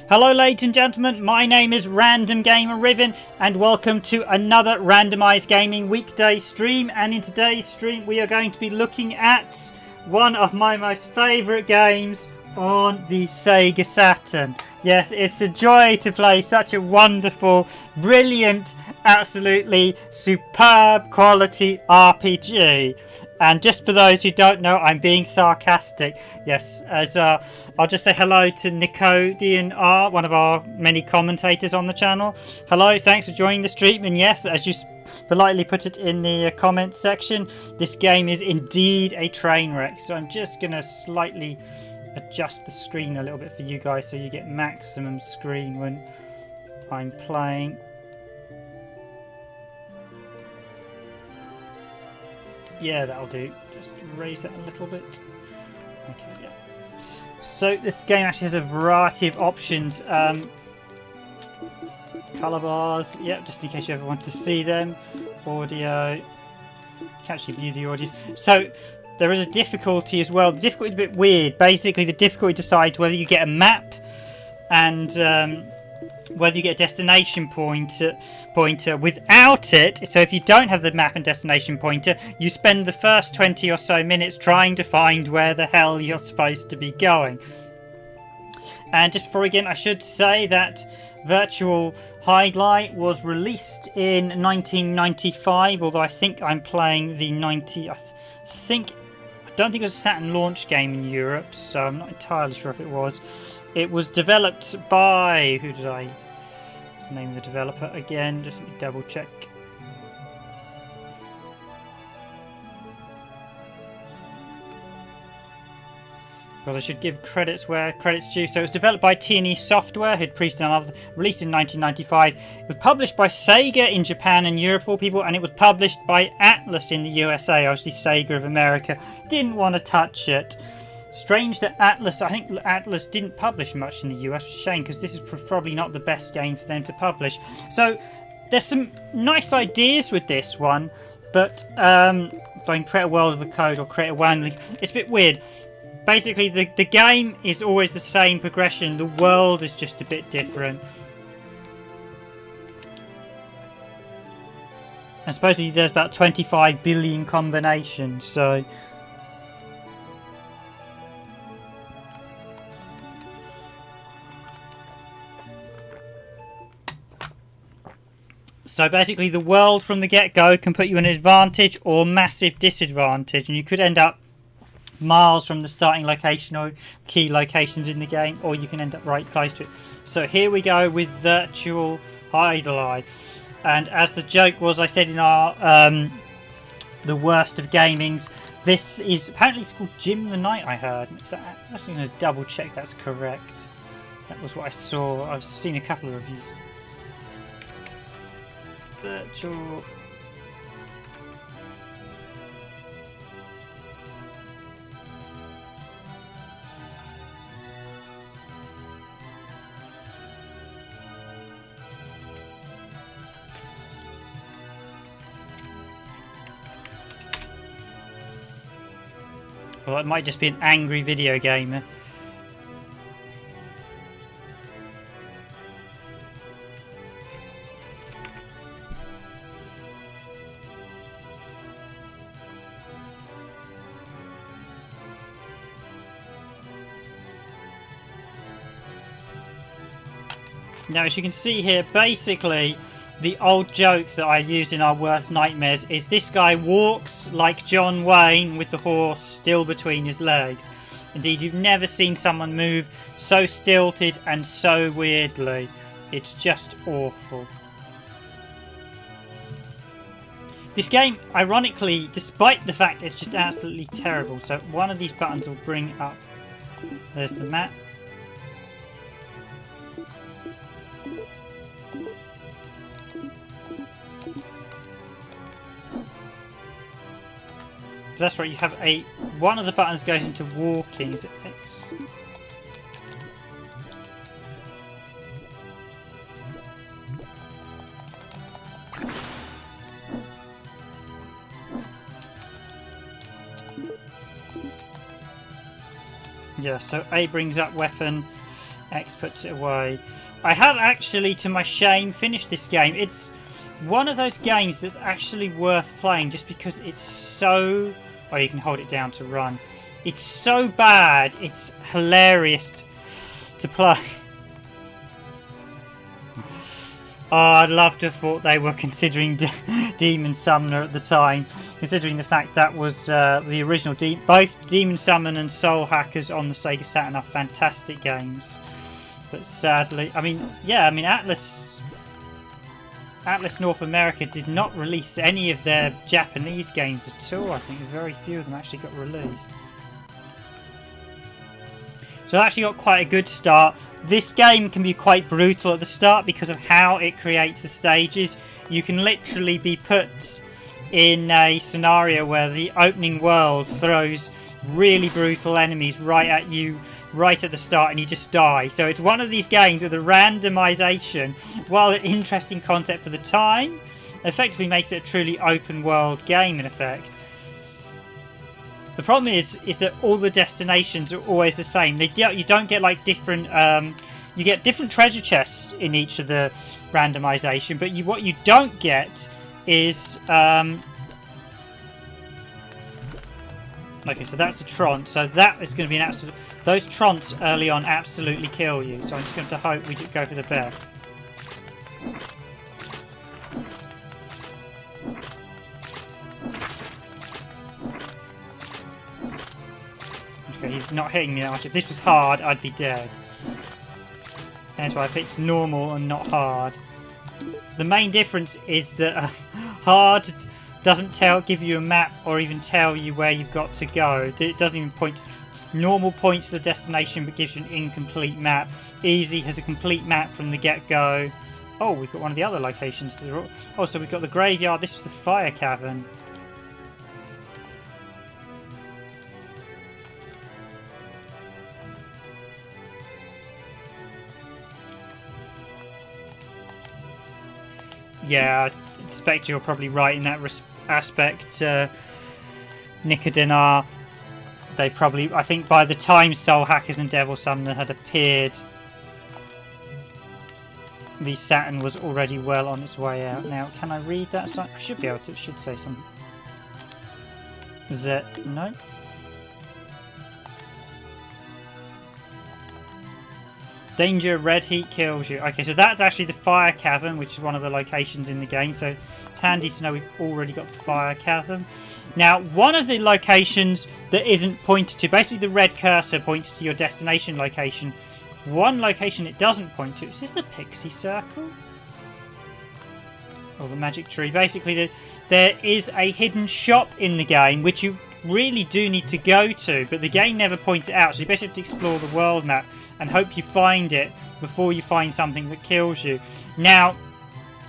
Hello ladies and gentlemen, my name is Random Gamer Riven and welcome to another Randomised Gaming weekday stream. And in today's stream we are going to be looking at one of my most favourite games on the Sega Saturn. Yes, it's a joy to play such a wonderful, brilliant, absolutely superb quality RPG. And just for those who don't know, I'm being sarcastic. Yes, as I'll just say hello to Nicodian R, one of our many commentators on the channel. Hello, thanks for joining the stream. And yes, as you politely put it in the comments section, this game is indeed a train wreck. So I'm just going to slightly adjust the screen a little bit for you guys so you get maximum screen when I'm playing. Yeah, that'll do. Just raise that a little bit. Okay, yeah. So this game actually has a variety of options. Color bars, yeah, just in case you ever want to see them. Audio. You can actually view the audios. So there is a difficulty as well. The difficulty is a bit weird. Basically, the difficulty decides whether you get a map and whether you get a destination pointer. Without it, so if you don't have the map and destination pointer, you spend the first 20 or so minutes trying to find where the hell you're supposed to be going. And just before we begin, I should say that Virtual Hydlide was released in 1995, although I think I'm playing the 90. I don't think it was a Saturn launch game in Europe, so I'm not entirely sure if it was. It was developed by... What's the name of the developer again? Just let me double check. Because I should give credits where credit's due. So it was developed by T&E Software, who'd previously released in 1995. It was published by Sega in Japan and Europe, for all people, and it was published by Atlus in the USA. Obviously, Sega of America didn't want to touch it. Strange that Atlus, I think Atlus didn't publish much in the US. Shame, because this is probably not the best game for them to publish. So there's some nice ideas with this one, but don't create a world of the code or create a WAN. It's a bit weird. Basically, the game is always the same progression. The world is just a bit different. And supposedly there's about 25 billion combinations, so... So basically the world from the get-go can put you in an advantage or massive disadvantage, and you could end up miles from the starting location or key locations in the game, or you can end up right close to it. So here we go with Virtual Hydlide. And as the joke was, I said in our the worst of gamings, this is apparently it's called Jim the Knight, I heard. So I'm actually going to double check that's correct. That was what I saw. I've seen a couple of reviews. Virtual. Well, it might just be an angry video gamer. Now, as you can see here, basically, the old joke that I used in our worst nightmares is this guy walks like John Wayne with the horse still between his legs. Indeed, you've never seen someone move so stilted and so weirdly. It's just awful. This game, ironically, despite the fact it's just absolutely terrible, so one of these buttons will bring up... There's the map. So that's right, you have one of the buttons goes into walking. Is it X? Yeah, so A brings up weapon, X puts it away. I have actually, to my shame, finished this game. It's one of those games that's actually worth playing just because it's so... Oh, you can hold it down to run. It's so bad, it's hilarious to play. Oh, I'd love to have thought they were considering Demon Summoner at the time, considering the fact that was the original. Both Demon Summon and Soul Hackers on the Sega Saturn are fantastic games. But sadly, Atlus North America did not release any of their Japanese games at all. I think very few of them actually got released. So I actually got quite a good start. This game can be quite brutal at the start because of how it creates the stages. You can literally be put in a scenario where the opening world throws really brutal enemies right at you right at the start and you just die. So it's one of these games with a randomization, while an interesting concept for the time, effectively makes it a truly open world game in effect. The problem is that all the destinations are always the same. You don't get like different... you get different treasure chests in each of the randomization, but what you don't get is... Okay, so that's a Tron. So that is going to be an absolute... Those Trons early on absolutely kill you. So I'm just going to hope we just go for the best. Okay, he's not hitting me that much. If this was hard, I'd be dead. That's why I picked normal and not hard. The main difference is that hard doesn't give you a map or even tell you where you've got to go. It doesn't even point... Normal points to the destination but gives you an incomplete map. Easy has a complete map from the get-go. Oh, we've got one of the other locations. Oh, so we've got the graveyard. This is the fire cavern. Yeah, I expect you're probably right in that aspect, Nicodin. They probably, I think by the time Soul Hackers and Devil Summoner had appeared, the Saturn was already well on its way out. Now, can I read that? I should be able to. It should say something. No? Danger, red heat kills you. Okay, so that's actually the fire cavern, which is one of the locations in the game. So it's handy to know we've already got the fire cavern. Now, one of the locations that isn't pointed to, basically the red cursor points to your destination location. One location it doesn't point to, is this the pixie circle? Or the magic tree? Basically, there is a hidden shop in the game, which you really do need to go to, but the game never points it out. So you basically have to explore the world map and hope you find it before you find something that kills you. Now,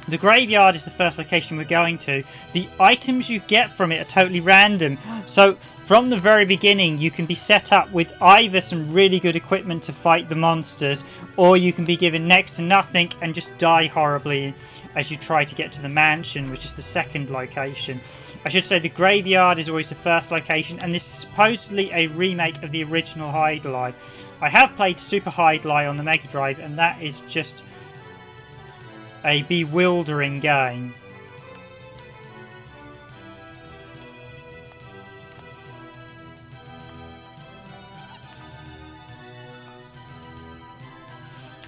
the graveyard is the first location we're going to. The items you get from it are totally random. So from the very beginning, you can be set up with either some really good equipment to fight the monsters, or you can be given next to nothing and just die horribly as you try to get to the mansion, which is the second location. I should say the graveyard is always the first location, and this is supposedly a remake of the original Hydlide. I have played Super Hydlide on the Mega Drive, and that is just a bewildering game.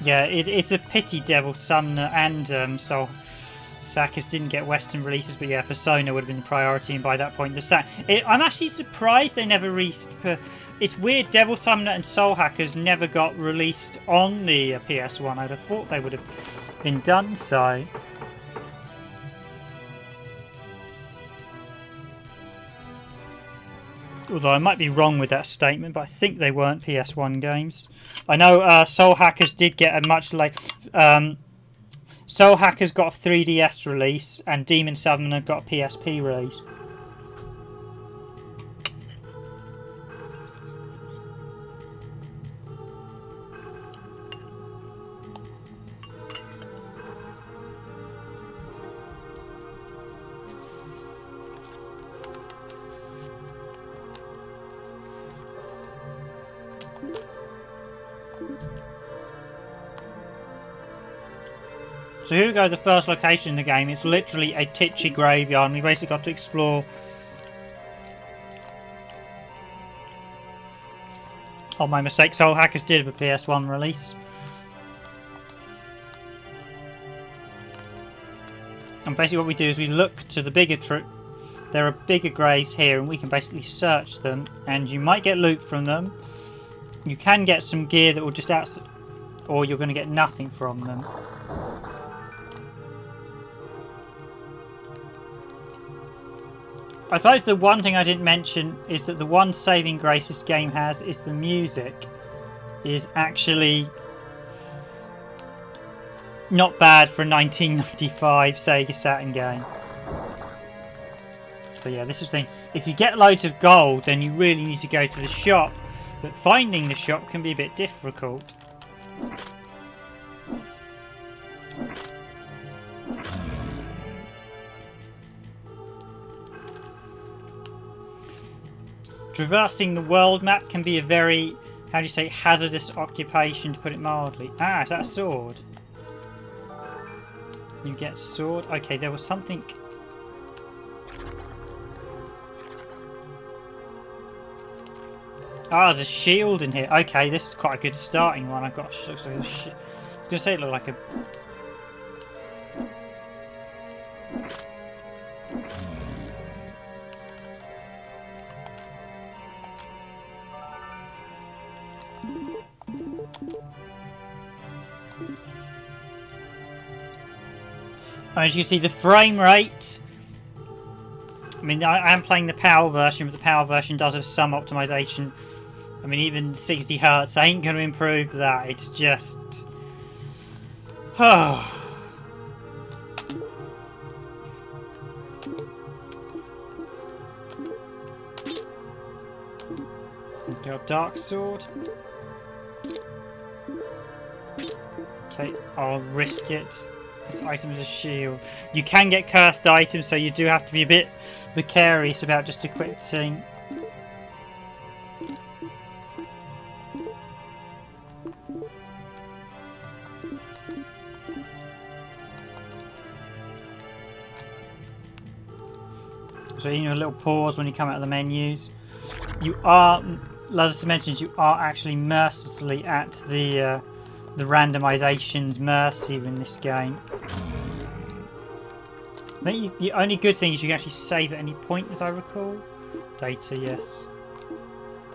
Yeah, it's a pity Devil Summoner and Soul Hackers didn't get Western releases, but yeah, Persona would have been the priority, and by that point, I'm actually surprised they never released. It's weird, Devil Summoner and Soul Hackers never got released on the PS1. I'd have thought they would have been done so. Although I might be wrong with that statement, but I think they weren't PS1 games. I know Soul Hackers did get a much late... Soul Hackers got a 3DS release, and Demon Summoner got a PSP release. So here we go, the first location in the game. It's literally a titchy graveyard, and we basically got to explore. Oh, my mistake. Soul Hackers did have a PS1 release. And basically what we do is we look to the bigger there are bigger graves here, and we can basically search them, and you might get loot from them. You can get some gear that will just or you're going to get nothing from them. I suppose the one thing I didn't mention is that the one saving grace this game has is the music is actually not bad for a 1995 Sega Saturn game. So yeah, this is the thing. If you get loads of gold, then you really need to go to the shop. But finding the shop can be a bit difficult. Traversing the world map can be a very, how do you say, hazardous occupation, to put it mildly. Ah, is that a sword? You get sword? Okay, there was something. Ah, there's a shield in here. Okay, this is quite a good starting one. I've got. I was going to say it looked like a. As you can see, the frame rate. I mean, I am playing the PAL version, but the PAL version does have some optimization. I mean, even 60 Hz ain't going to improve that. It's just. Got Dark Sword. Okay, I'll risk it. This item is a shield. You can get cursed items, so you do have to be a bit precarious about just equipping. So you need a little pause when you come out of the menus. You are, as I mentioned, you are actually mercilessly at the randomization's mercy in this game. I think the only good thing is you can actually save at any point, as I recall. Data, yes.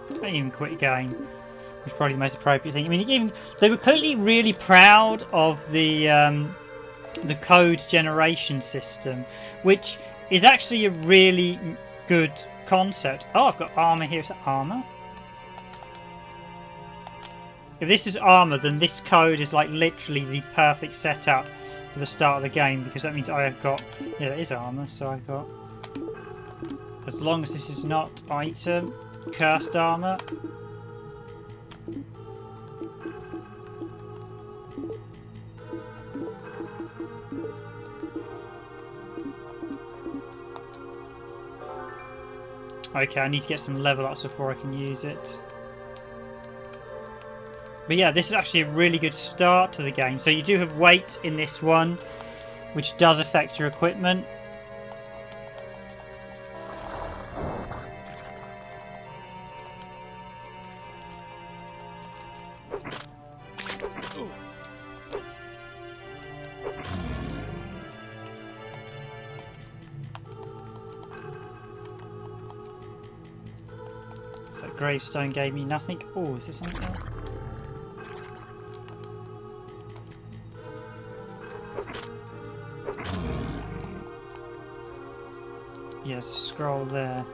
Don't even quit game, which is probably the most appropriate thing. I mean, they were clearly really proud of the code generation system, which is actually a really good concept. Oh, I've got armor here. Is that armor? If this is armor, then this code is like literally the perfect setup for the start of the game, because that means I have got. Yeah, that is armor. So I've got. As long as this is not item, cursed armor. Okay, I need to get some level ups before I can use it. But yeah, this is actually a really good start to the game. So you do have weight in this one, which does affect your equipment. So that gravestone gave me nothing. Oh, is there something else? Yes, scroll there.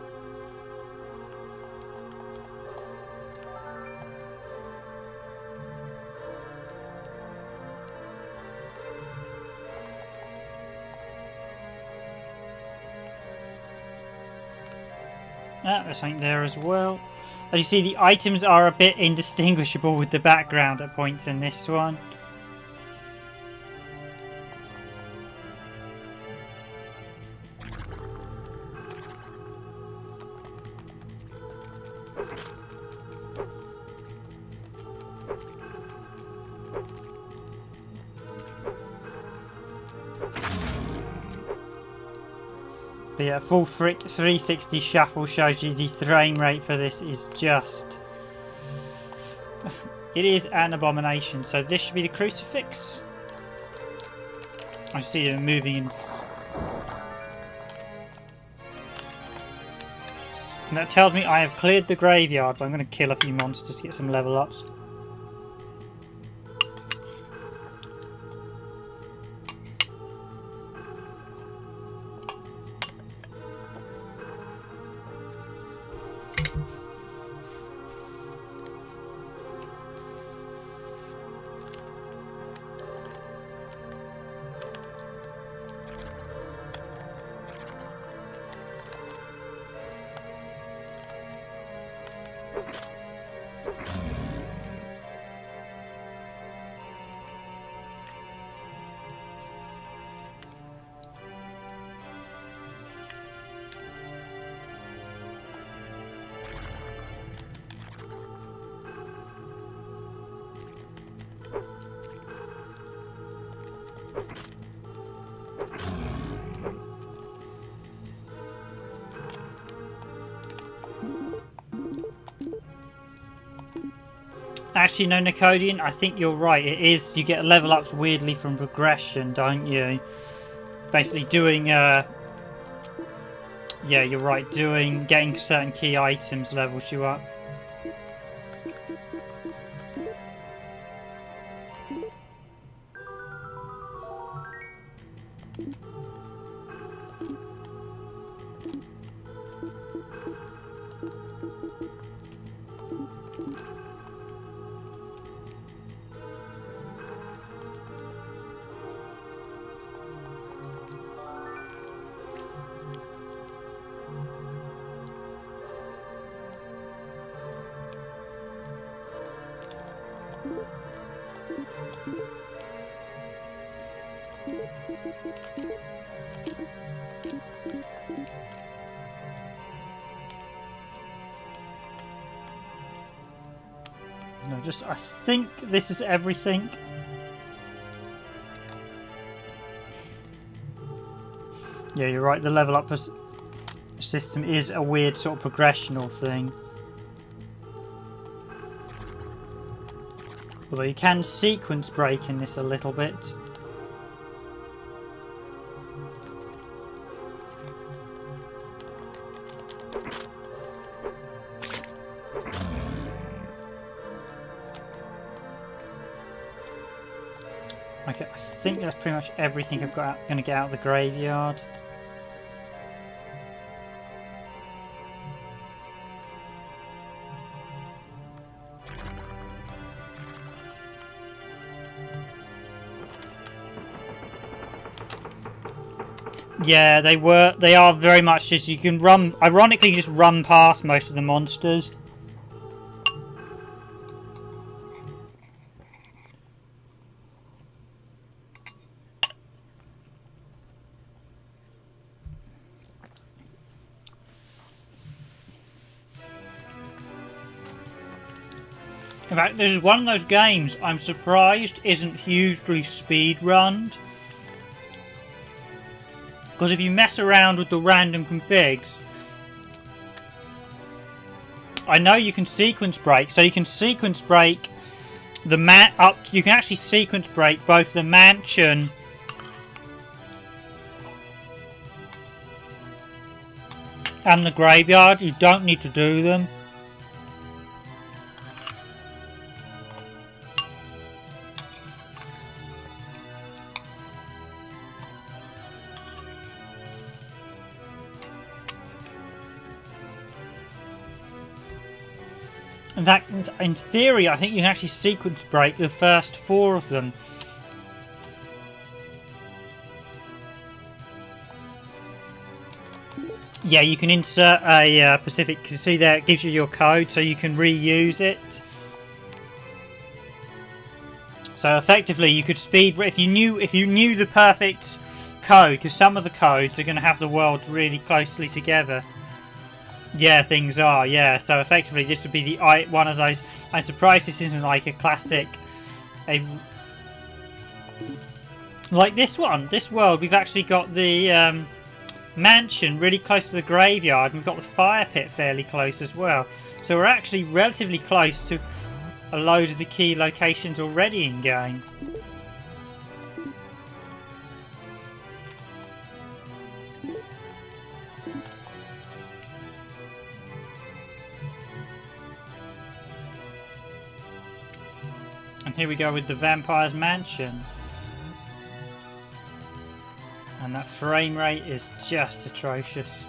Ah, there's something there as well. As you see, the items are a bit indistinguishable with the background at points in this one. But yeah, full 360 shuffle shows you the frame rate for this is just... It is an abomination. So this should be the crucifix. I see it moving in... And that tells me I have cleared the graveyard, but I'm going to kill a few monsters to get some level ups. Actually, no, Nicodian, I think you're right. It is, you get level ups weirdly from progression, don't you? Basically doing, yeah, you're right. Getting certain key items levels you up. No, just, I think this is everything. Yeah, you're right, the level up system is a weird sort of progressional thing. Although you can sequence break in this a little bit. Okay, I think that's pretty much everything I've got going to get out of the graveyard. Yeah, they are very much just, you can run, ironically just run past most of the monsters. In fact, this is one of those games I'm surprised isn't hugely speed-runned. Because if you mess around with the random configs, I know you can sequence break, so you can sequence break the you can actually sequence break both the mansion and the graveyard. You don't need to do them. In fact, in theory, I think you can actually sequence break the first 4 of them. Yeah, you can insert a Pacific. You see there, it gives you your code, so you can reuse it. So effectively, you could speed if you knew the perfect code, because some of the codes are going to have the worlds really closely together. Yeah, things are, yeah. So effectively this would be the one of those. I'm surprised this isn't like a classic, like this one. This world, we've actually got the mansion really close to the graveyard, and we've got the fire pit fairly close as well. So we're actually relatively close to a load of the key locations already in game. And here we go with the Vampire's Mansion. And that frame rate is just atrocious.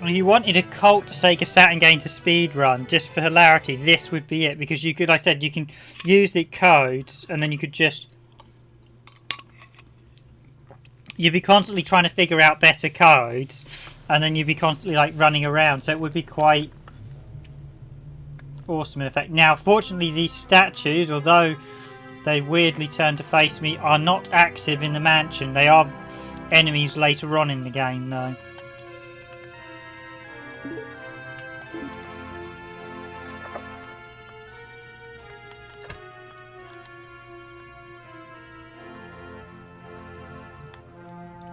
If you wanted a cult Sega Saturn game to speedrun, just for hilarity, this would be it. Because you could, like I said, you can use the codes and then you could just... You'd be constantly trying to figure out better codes, and then you'd be constantly like running around, so it would be quite awesome in effect. Now, fortunately, these statues, although they weirdly turn to face me, are not active in the mansion. They are enemies later on in the game, though.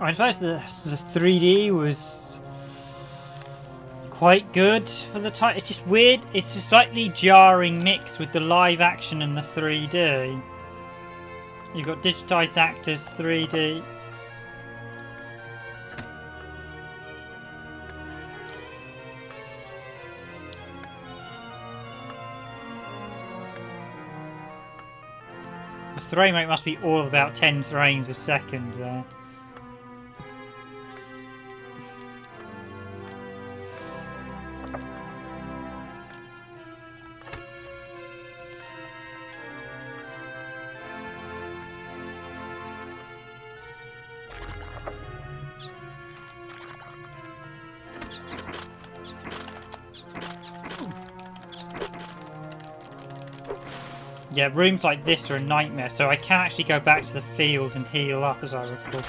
I suppose the 3D was quite good for the time. It's just weird. It's a slightly jarring mix with the live action and the 3D. You've got digitized actors, 3D. The frame rate must be all of about 10 frames a second there. Yeah, rooms like this are a nightmare, so I can actually go back to the field and heal up, as I recall.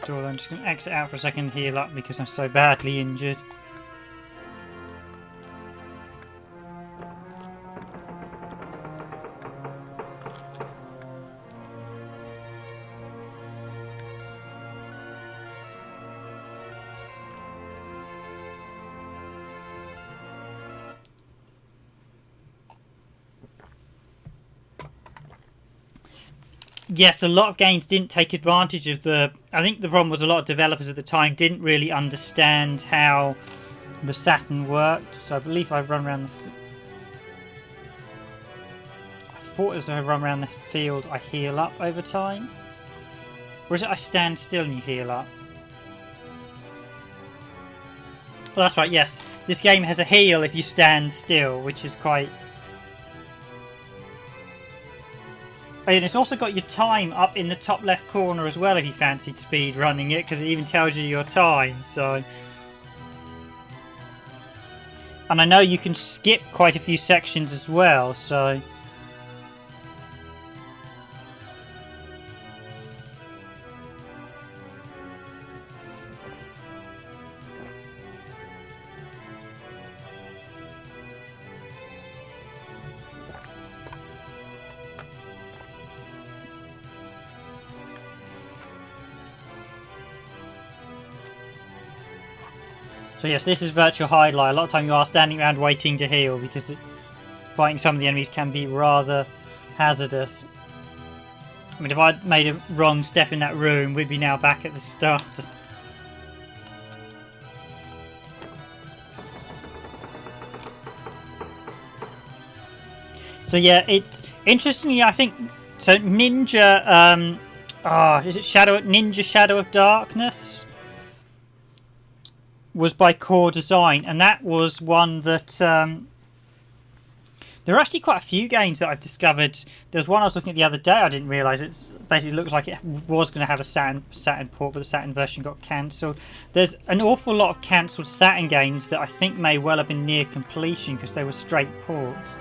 I'm just going to exit out for a second and heal up because I'm so badly injured. Yes, a lot of games didn't take advantage of the... I think the problem was a lot of developers at the time didn't really understand how the Saturn worked. So I believe I run around the... I thought as I run around the field, I heal up over time. Or is it I stand still and you heal up? Well, that's right, yes. This game has a heal if you stand still, which is quite... And it's also got your time up in the top left corner as well if you fancied speed running it, because it even tells you your time, so... And I know you can skip quite a few sections as well, so... So yes, this is Virtual Hydlide. A lot of time you are standing around waiting to heal because fighting some of the enemies can be rather hazardous. I mean, if I'd made a wrong step in that room, we'd be now back at the start. So yeah, interestingly, I think so. Ninja, is it Ninja Shadow of Darkness? was by Core Design, and that was one that there are actually quite a few games that I've discovered. There's one I was looking at the other day. I didn't realise it basically looks like it was going to have a Saturn port, but the Saturn version got cancelled. There's an awful lot of cancelled Saturn games that I think may well have been near completion because they were straight ports.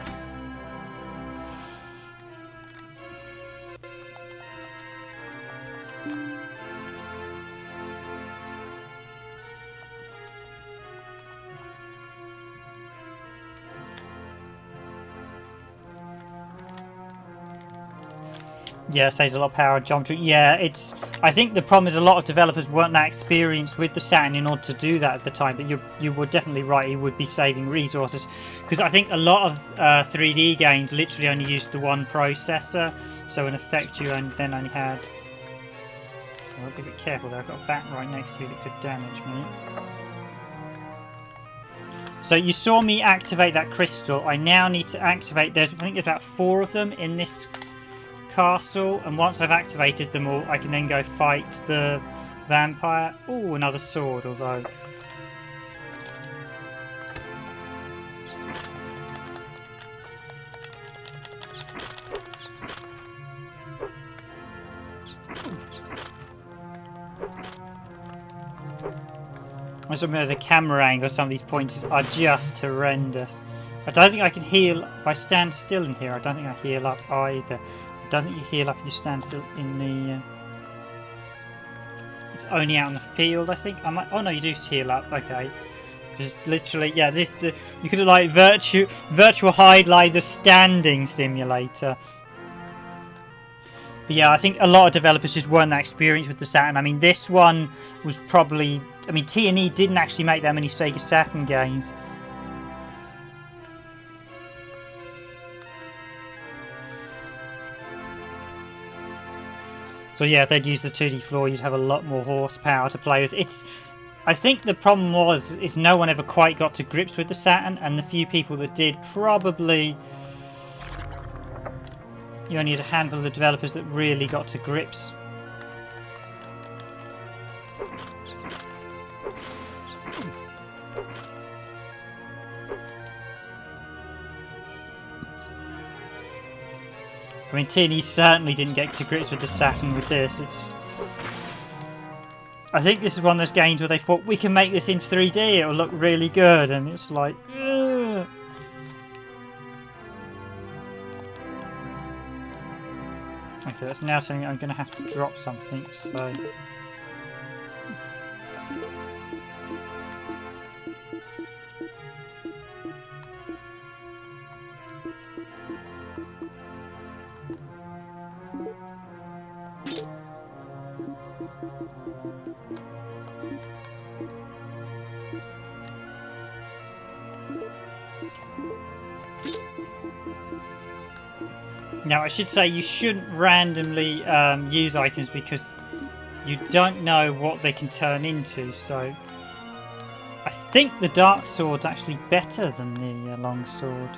Yeah, saves a lot of power and geometry. Yeah, I think the problem is a lot of developers weren't that experienced with the Saturn in order to do that at the time. But you were definitely right. You would be saving resources because I think a lot of 3D games literally only used the one processor. So in effect, you then only had. So I'll be a bit careful there. I've got a bat right next to me that could damage me. So you saw me activate that crystal. I now need to activate. I think there's about 4 of them in this castle, and once I've activated them all, I can then go fight the vampire. Oh, another sword, although I just remember the camera angle. Some of these points are just horrendous. I don't think I can heal if I stand still in here. I don't think I heal up either. I don't think you heal up if you stand still in the. It's only out in the field, I think. I might. Oh no, you do heal up. Okay, just literally, yeah. You could have like virtual Hydlide, the standing simulator. But yeah, I think a lot of developers just weren't that experienced with the Saturn. I mean, this one was probably. I mean, T&E didn't actually make that many Sega Saturn games. So yeah, if they'd use the 2D floor, you'd have a lot more horsepower to play with. I think the problem is no one ever quite got to grips with the Saturn, and the few people that did probably. You only had a handful of the developers that really got to grips. I mean, T&E certainly didn't get to grips with the Saturn with this. I think this is one of those games where they thought, we can make this in 3D, it'll look really good, and it's like, ugh. Okay, that's now telling me I'm going to have to drop something, so. Now, I should say you shouldn't randomly use items because you don't know what they can turn into. So, I think the dark sword's actually better than the long sword.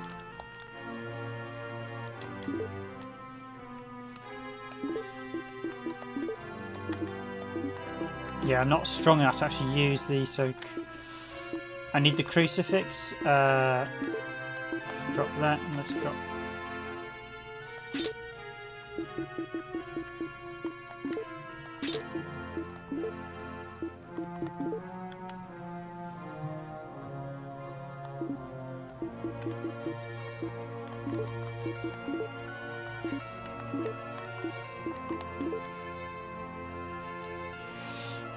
Yeah, I'm not strong enough to actually use these, so I need the crucifix. Let's drop that, and let's drop.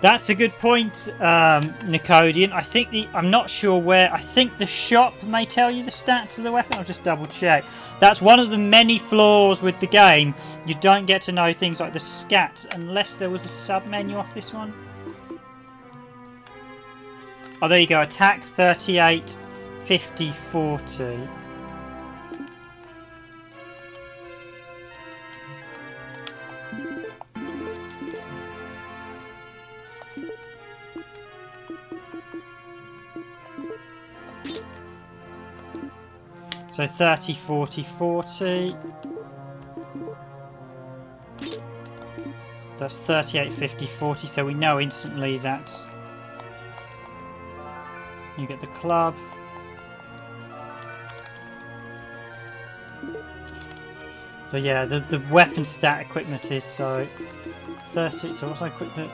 That's a good point, Nicodian. I think I'm not sure where. I think the shop may tell you the stats of the weapon. I'll just double check. That's one of the many flaws with the game. You don't get to know things like the scats unless there was a sub menu off this one. Oh, there you go. Attack 38, 50, 40. So 30, 40, 40. That's 38, 50, 40. So we know instantly that You get the club. So yeah, the weapon stat equipment is so 30. So what's I quick the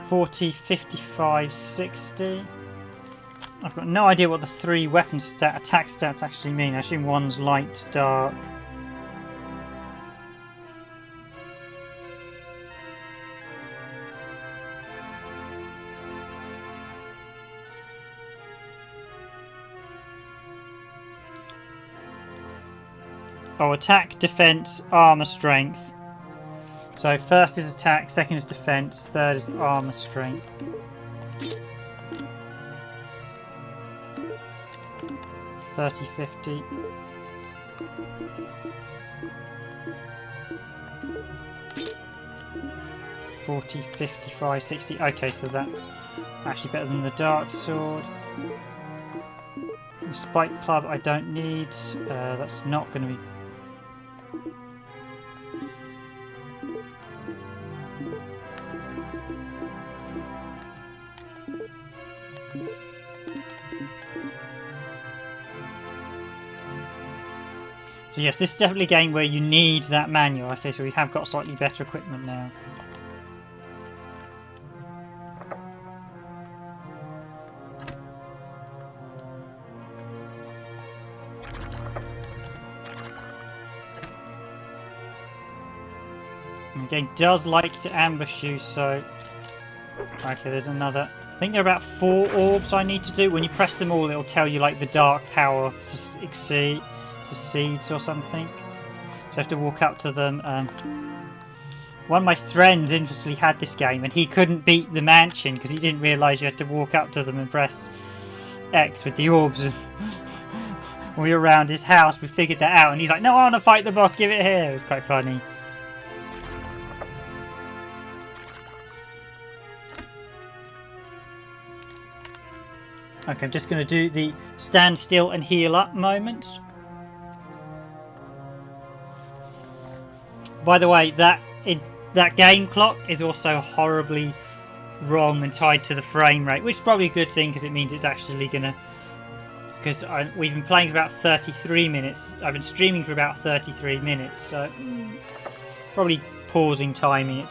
40, 55, 60. I've got no idea what the 3 weapon attack stats actually mean. I assume one's light, dark. Oh, attack, defense, armor, strength. So first is attack, second is defense, third is armor, strength. $30, $50. $40, $55, $60. Okay, so that's actually better than the dark sword. The spike club I don't need. That's not going to be. So yes, this is definitely a game where you need that manual. Okay, so we have got slightly better equipment now. The game does like to ambush you, so... Okay, there's another... I think there are about 4 orbs I need to do. When you press them all, it'll tell you like the dark power succeeds or something. So I have to walk up to them. One of my friends interestingly had this game and he couldn't beat the mansion because he didn't realise you had to walk up to them and press X with the orbs. When we were around his house, we figured that out and he's like, no, I want to fight the boss, give it here. It was quite funny. Okay, I'm just going to do the stand still and heal up moment. By the way, that game clock is also horribly wrong and tied to the frame rate, which is probably a good thing because it means it's actually going to... Because we've been playing for about 33 minutes. I've been streaming for about 33 minutes, so probably pausing timing.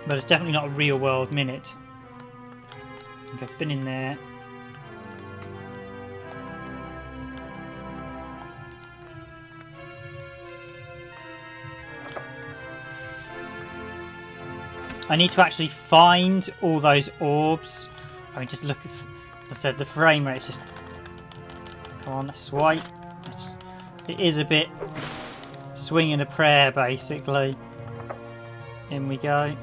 But it's definitely not a real world minute. Okay, I've been in there. I need to actually find all those orbs. I mean, just look at, as I said, the frame rate is just... Come on, swipe. It is a bit swing and a prayer, basically. In we go.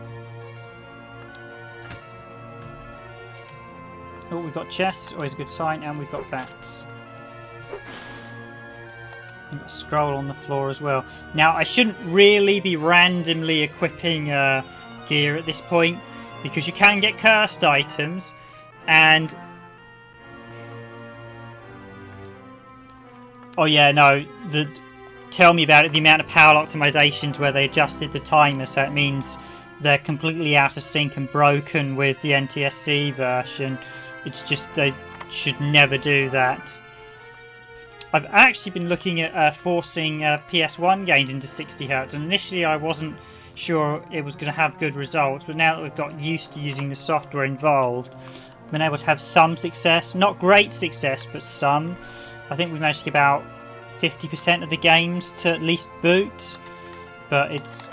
Oh, we've got chests, always a good sign, and we've got bats. We've got a scroll on the floor as well. Now, I shouldn't really be randomly equipping gear at this point, because you can get cursed items, and... Oh yeah, no, tell me about it, the amount of power optimizations where they adjusted the timer, so it means they're completely out of sync and broken with the NTSC version. It's just they should never do that. I've actually been looking at forcing PS1 games into 60Hz, and initially I wasn't sure it was going to have good results, but now that we've got used to using the software involved, I've been able to have some success. Not great success, but some. I think we managed to get about 50% of the games to at least boot, but it's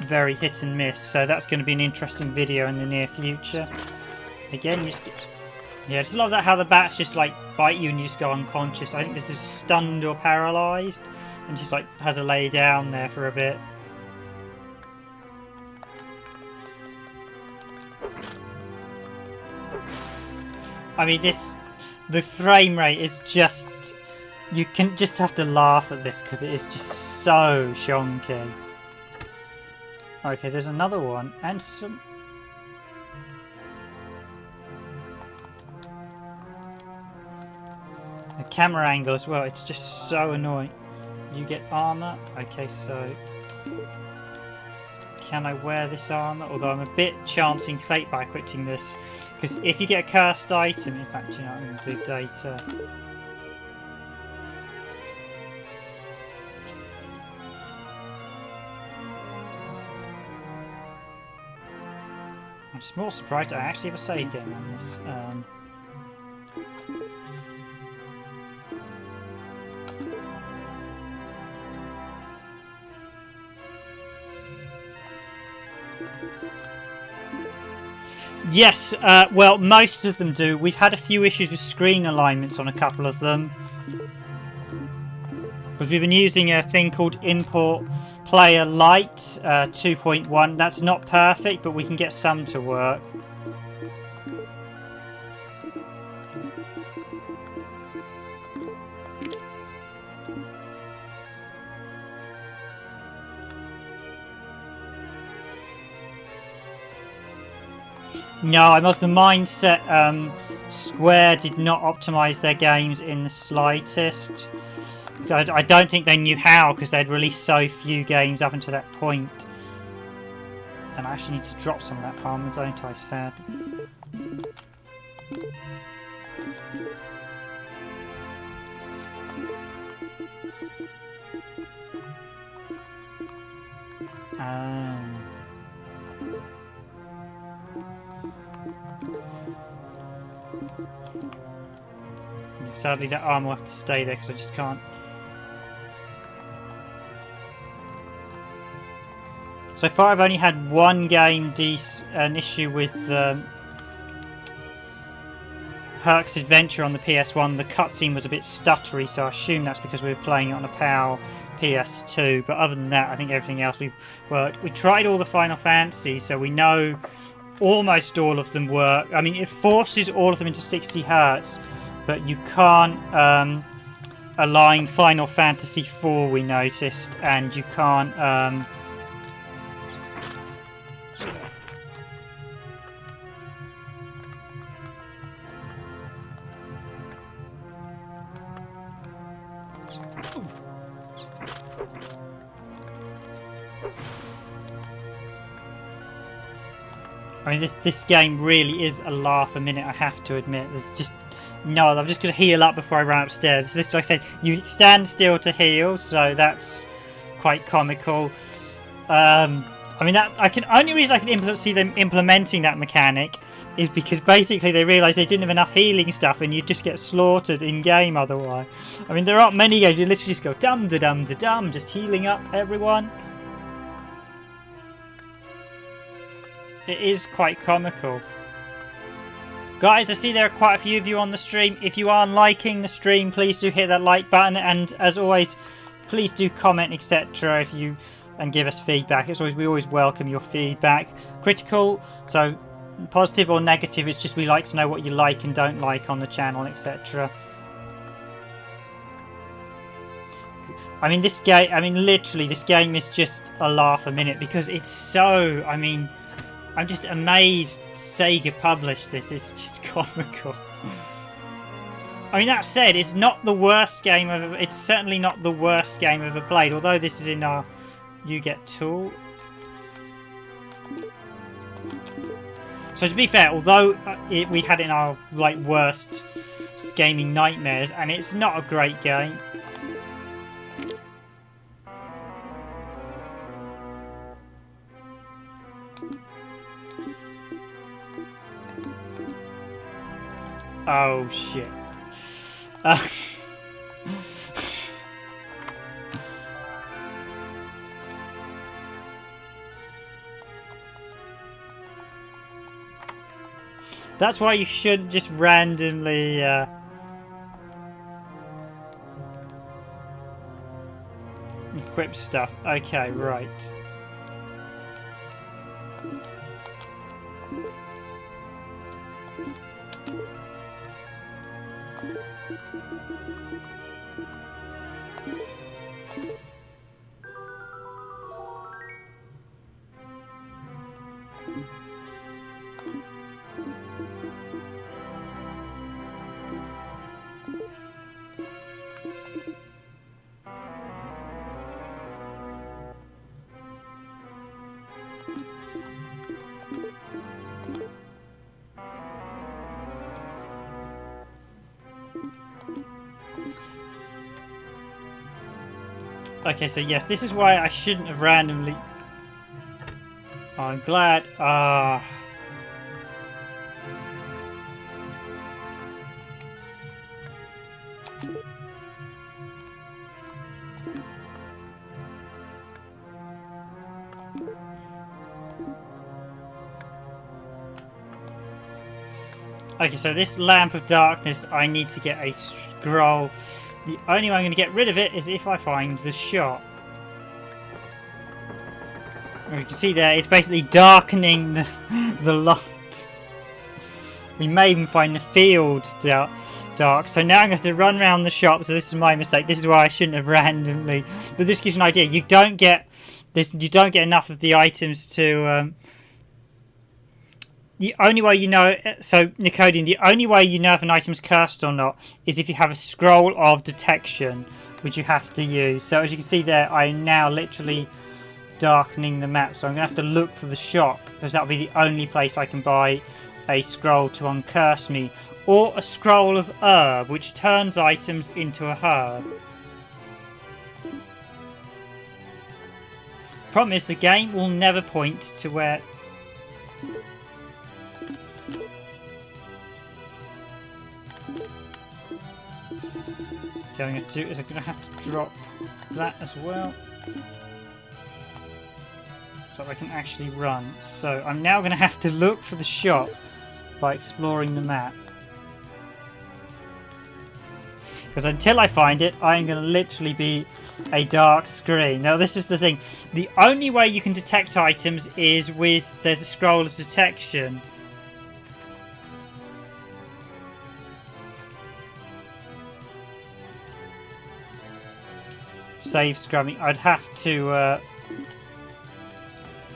very hit and miss, so that's going to be an interesting video in the near future. Again, you just get... Yeah, I just love that how the bats just like bite you and you just go unconscious. I think this is stunned or paralysed and just like has a lay down there for a bit. I mean, the frame rate is just... You can just have to laugh at this because it is just so shonky. Okay, there's another one and some... The camera angle as well, it's just so annoying. You get armor. Okay, so Can I wear this armor? Although I'm a bit chancing fate by equipping this. Because if you get a cursed item, in fact, you know, I'm going to do data. I'm just more surprised I actually have a save game on this. Yes, well, most of them do. We've had a few issues with screen alignments on a couple of them. Because we've been using a thing called Import Player Lite 2.1. That's not perfect, but we can get some to work. No, I'm of the mindset Square did not optimise their games in the slightest. I don't think they knew how, because they'd released so few games up until that point. And I actually need to drop some of that armor, don't I? Sad. Sadly, that armor will have to stay there because I just can't. So far, I've only had one game an issue with Herc's Adventure on the PS1. The cutscene was a bit stuttery, so I assume that's because we were playing it on a PAL PS2. But other than that, I think everything else we've worked. We tried all the Final Fantasies, so we know almost all of them work. I mean, it forces all of them into 60 Hz. But you can't align Final Fantasy IV, we noticed, and you can't I mean, this game really is a laugh a minute, I have to admit. There's just no, I'm just going to heal up before I run upstairs. This, like I said, you stand still to heal, so that's quite comical. I mean, only reason I can see them implementing that mechanic is because basically they realised they didn't have enough healing stuff, and you just get slaughtered in game otherwise. I mean, there aren't many games you literally just go dum da dum da dum, just healing up everyone. It is quite comical. Guys, I see there are quite a few of you on the stream. If you are liking the stream, please do hit that like button. And as always, please do comment, etc. and give us feedback. We always welcome your feedback. Critical, so positive or negative. It's just we like to know what you like and don't like on the channel, etc. I mean, literally, this game is just a laugh a minute because it's so. I mean, I'm just amazed Sega published this. It's just comical. I mean, that said, it's not the worst game I've ever... It's certainly not the worst game I've ever played. Although this is in our You Get Tool. So to be fair, although we had it in our worst gaming nightmares, and it's not a great game. Oh shit. That's why you shouldn't just randomly equip stuff. Okay, right. Okay, so yes, this is why I shouldn't have randomly... Oh, I'm glad. Okay, so this Lamp of Darkness, I need to get a scroll. The only way I'm going to get rid of it is if I find the shop. As you can see there, it's basically darkening the light. We may even find the field dark. So now I'm going to have to run around the shop. So this is my mistake. This is why I shouldn't have randomly. But this gives you an idea. You don't get this. You don't get enough of the items to. The only way you know, so Nicodian, the only way you know if an item's cursed or not is if you have a scroll of detection, which you have to use. So as you can see there, I'm now literally darkening the map. So I'm going to have to look for the shop, because that'll be the only place I can buy a scroll to uncurse me. Or a scroll of herb, which turns items into a herb. Problem is, the game will never point to where... What I'm going to do is I'm going to have to drop that as well, so I can actually run. So I'm now going to have to look for the shop by exploring the map, because until I find it, I'm going to literally be a dark screen. Now this is the thing, the only way you can detect items is with, there's a scroll of detection. Save scrubbing. I'd have to.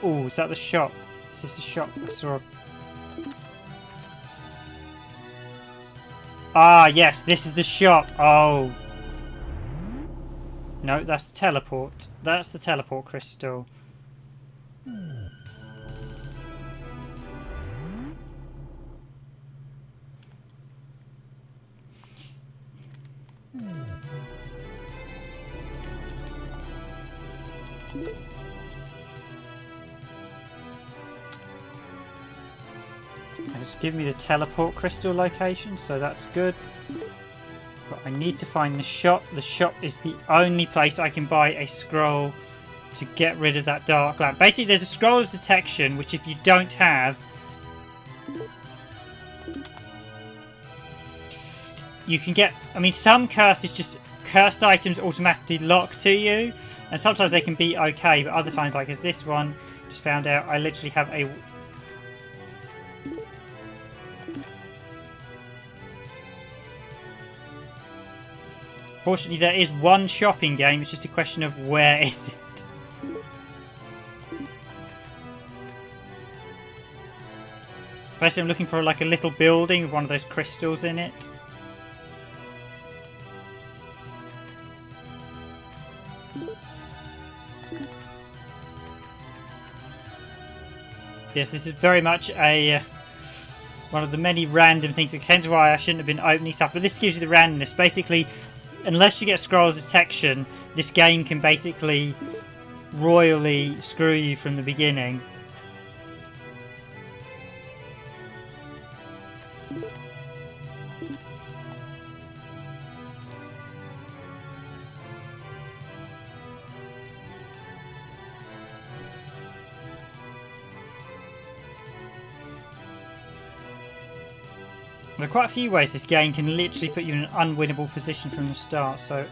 Oh, is that the shop? Is this the shop? I saw. Ah, yes, this is the shop. Oh. No, that's the teleport. That's the teleport crystal. Just give me the teleport crystal location, so that's good. But I need to find the shop. The shop is the only place I can buy a scroll to get rid of that dark lamp. Basically, there's a scroll of detection, which if you don't have, you can get... I mean, some cursed items automatically lock to you, and sometimes they can be okay, but other times, like as this one, just found out, I literally have a... Fortunately, there is one shopping game. It's just a question of where is it. Basically, I'm looking for like a little building with one of those crystals in it. Yes, this is very much a one of the many random things. Hence why I shouldn't have been opening stuff. But this gives you the randomness. Basically, unless you get scroll of detection, this game can basically royally screw you from the beginning. There are quite a few ways this game can literally put you in an unwinnable position from the start. So,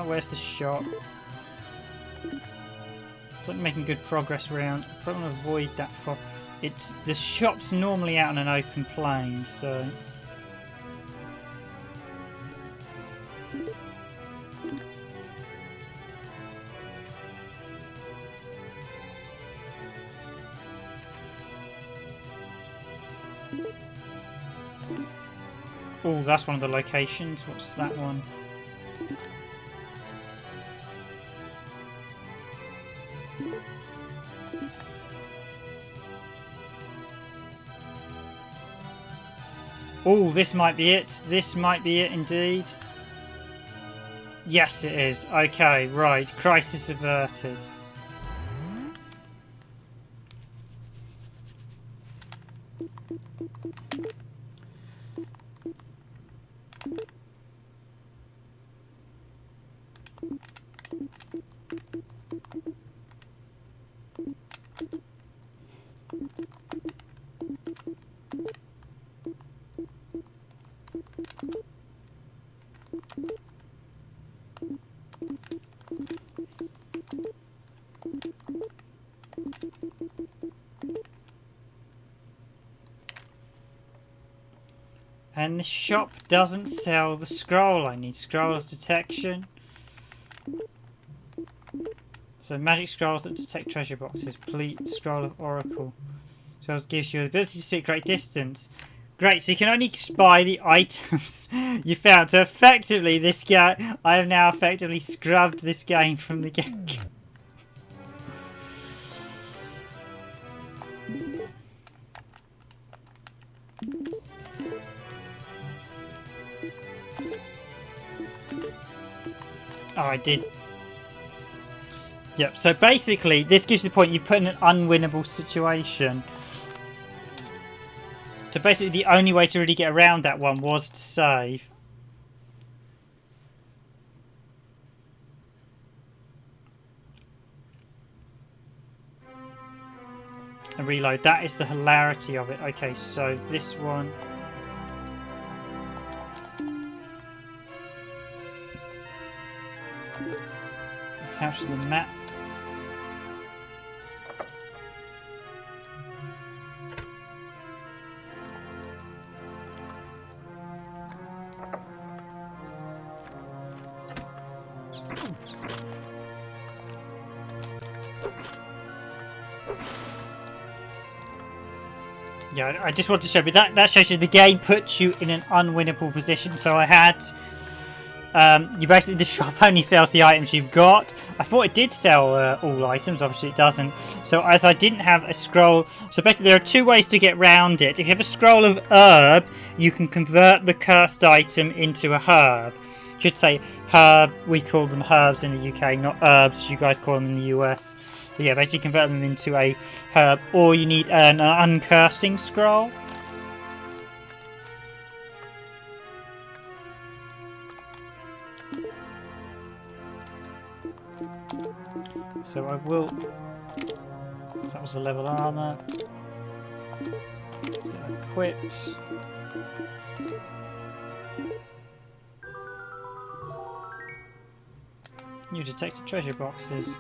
where's the shop? It's like making good progress around. I probably want to avoid that for the shop's normally out on an open plain, so. Oh, that's one of the locations. What's that one? Oh, this might be it. This might be it indeed. Yes, it is. Okay, right. Crisis averted. And the shop doesn't sell the scroll. I need scroll of detection. So magic scrolls that detect treasure boxes. Complete scroll of oracle. So it gives you the ability to see at great distance. Great, so you can only spy the items you found. So effectively, this guy, I have now effectively scrubbed this game from the game. Oh, I did. Yep, so basically, this gives you the point you put in an unwinnable situation. So basically, the only way to really get around that one was to save. And reload. That is the hilarity of it. Okay, so this one. Capture the map. Yeah, I just want to show you that shows you the game puts you in an unwinnable position. So I had you basically, the shop only sells the items you've got. I thought it did sell all items, obviously it doesn't. So as I didn't have a scroll, so basically there are two ways to get round it. If you have a scroll of herb, you can convert the cursed item into a herb. I should say herb, we call them herbs in the UK, not herbs, you guys call them in the US. But yeah, basically convert them into a herb, or you need an uncursing scroll. So I will. So that was the level armor. Let's get that equipped. New detected treasure boxes.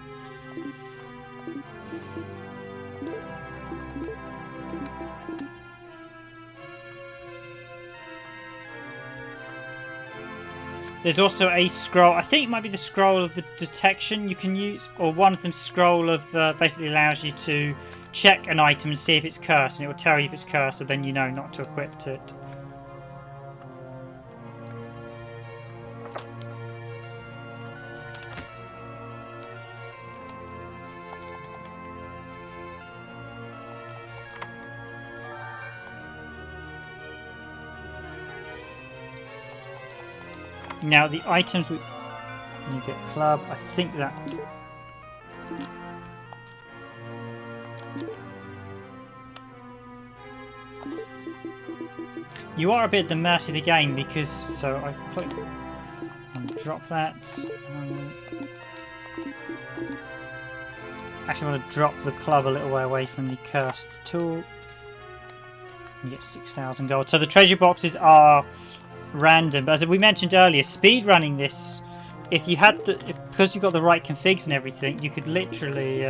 There's also a scroll, I think it might be the scroll of the detection you can use, or one of them scroll of basically allows you to check an item and see if it's cursed, and it will tell you if it's cursed, so then you know not to equip it. Now the items you get club, I think that you are a bit at the mercy of the game because so I put and drop that. Actually, I want to drop the club a little way away from the cursed tool. You get 6,000 gold. So the treasure boxes are random, but as we mentioned earlier, speed running this, if you had the, because you've got the right configs and everything, you could literally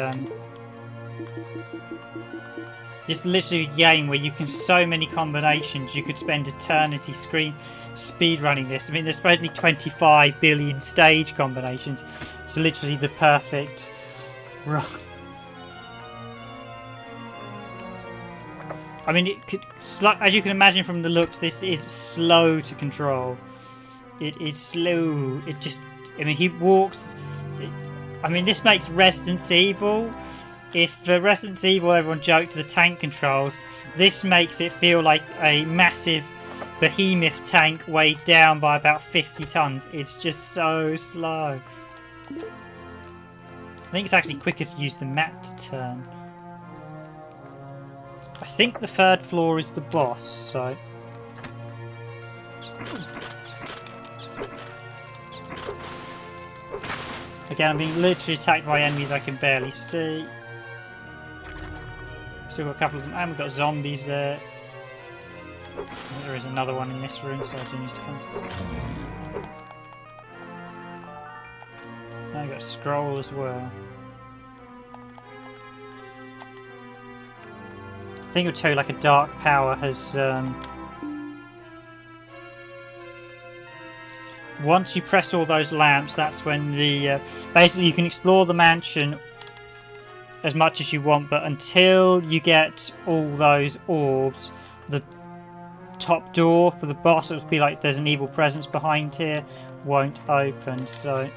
just literally a game where you can so many combinations. You could spend eternity speed running this. I mean, there's supposedly 25 billion stage combinations, so literally the perfect run. I mean, it could, as you can imagine from the looks, this is slow to control. It is slow. It just, I mean, he walks. I mean, this makes Resident Evil. If Resident Evil, everyone joked the tank controls, this makes it feel like a massive behemoth tank weighed down by about 50 tons. It's just so slow. I think it's actually quicker to use the map to turn. I think the third floor is the boss, so... Again, I'm being literally attacked by enemies I can barely see. Still got a couple of them, and we've got zombies there. There is another one in this room, so I do need to come. Now I've got a scroll as well. I think it'll tell you like a dark power has... Once you press all those lamps, that's when the... basically you can explore the mansion as much as you want, but until you get all those orbs, the top door for the boss, it would be like there's an evil presence behind here, won't open, so...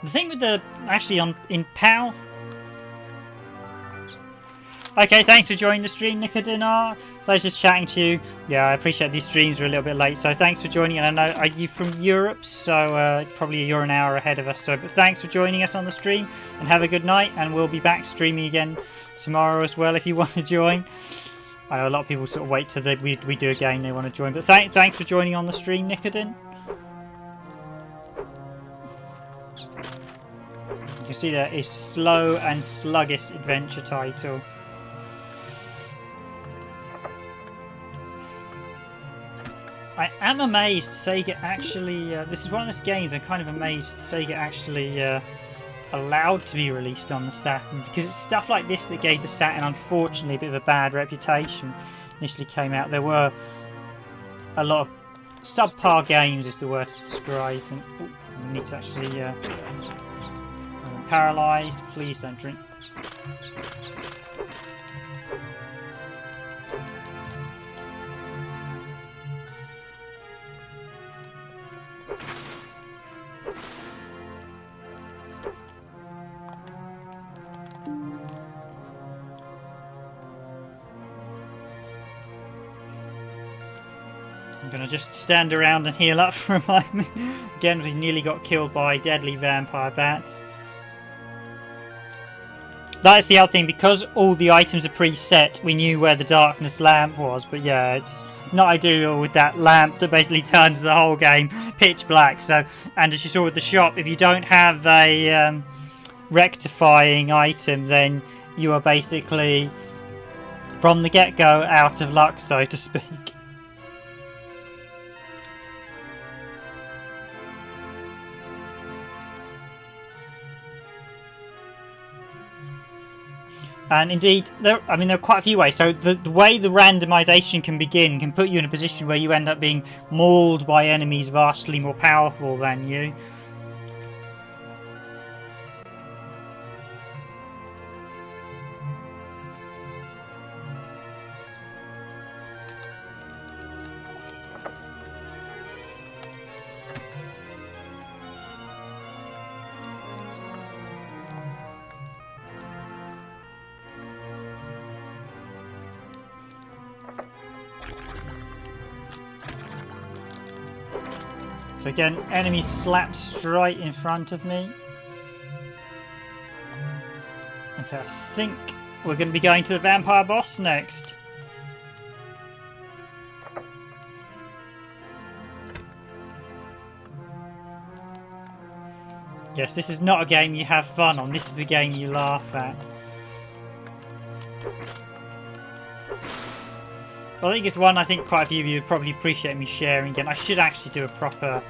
The thing with the... actually in PAL... Okay, thanks for joining the stream, Nicodinar. I was just chatting to you. Yeah, I appreciate these streams are a little bit late, so thanks for joining. And I know, are you from Europe? So probably you're an hour ahead of us. So, but thanks for joining us on the stream, and have a good night. And we'll be back streaming again tomorrow as well if you want to join. I know a lot of people sort of wait till we do a game they want to join. But thanks for joining on the stream, Nicodin. You can see there is Slow and Sluggish adventure title. I am amazed Sega actually... this is one of those games I'm kind of amazed Sega actually allowed to be released on the Saturn, because it's stuff like this that gave the Saturn, unfortunately, a bit of a bad reputation. Initially came out, there were a lot of subpar games is the word to describe them. Ooh, we need to actually... paralysed, please don't drink. I'm going to just stand around and heal up for a moment. Again, we nearly got killed by deadly vampire bats. That's the other thing, because all the items are preset, we knew where the darkness lamp was, but yeah, it's not ideal with that lamp that basically turns the whole game pitch black. So, and as you saw with the shop, if you don't have a rectifying item, then you are basically from the get-go out of luck, so to speak. And indeed, there are quite a few ways. So the way the randomization can begin can put you in a position where you end up being mauled by enemies vastly more powerful than you. So again, enemies slapped straight in front of me. Okay, I think we're going to be going to the vampire boss next. Yes, this is not a game you have fun on, this is a game you laugh at. Well, I think it's one I think quite a few of you would probably appreciate me sharing again. I should actually do a proper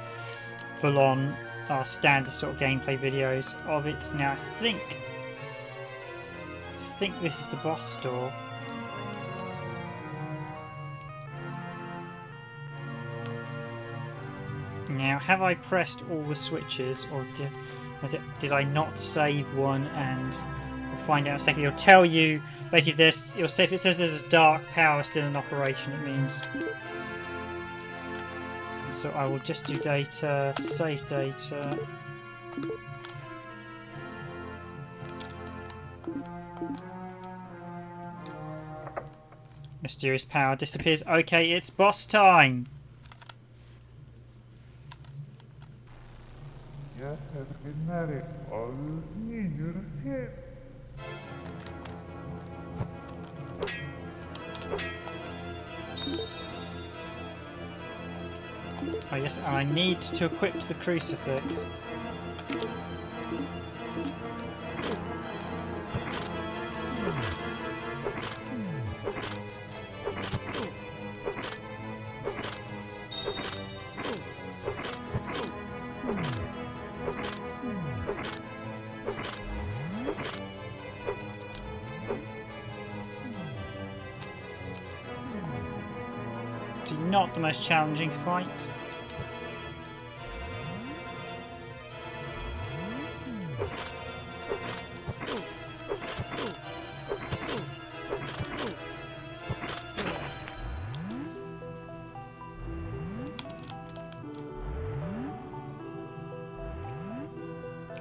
full-on standard sort of gameplay videos of it. Now I think this is the boss door. Now, have I pressed all the switches, or did I not save one and find out in a second. It'll tell you basically if there's. It'll say if it says there's a dark power still in operation, it means. So I will just do data, save data. Mysterious power disappears. Okay, it's boss time. Oh yes, and I need to equip the crucifix. Not the most challenging fight.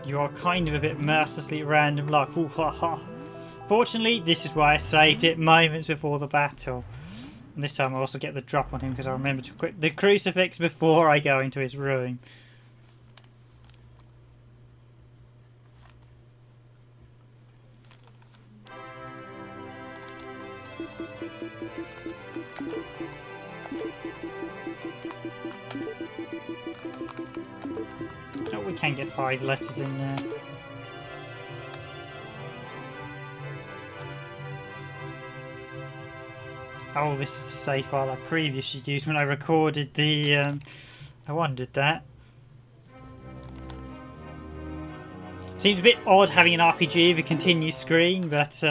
You are kind of a bit mercilessly at random luck. Ooh, ha, ha. Fortunately, this is why I saved it moments before the battle. And this time I also get the drop on him because I remember to equip the crucifix before I go into his room. Oh, we can get 5 letters in there. Oh, this is the save file I previously used when I recorded the... I wondered that. Seems a bit odd having an RPG with a continuous screen, but...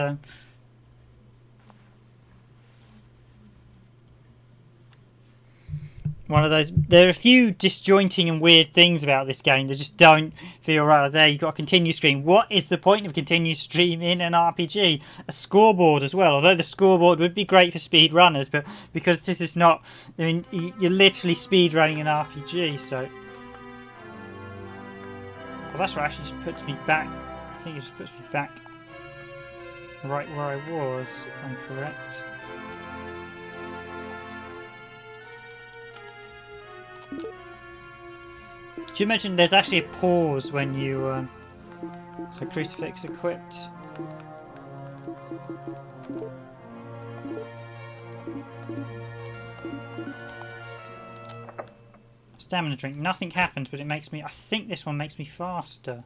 one of those... There are a few disjointing and weird things about this game that just don't feel right. There, you've got a continuous screen. What is the point of continuous stream in an RPG? A scoreboard as well. Although the scoreboard would be great for speed runners, but because this is not... I mean, you're literally speed running an RPG, so... Well, that's what actually just puts me back. I think it just puts me back right where I was, if I'm correct. Did you mention there's actually a pause when you... so crucifix equipped. Stamina drink. Nothing happens, but it makes me... I think this one makes me faster.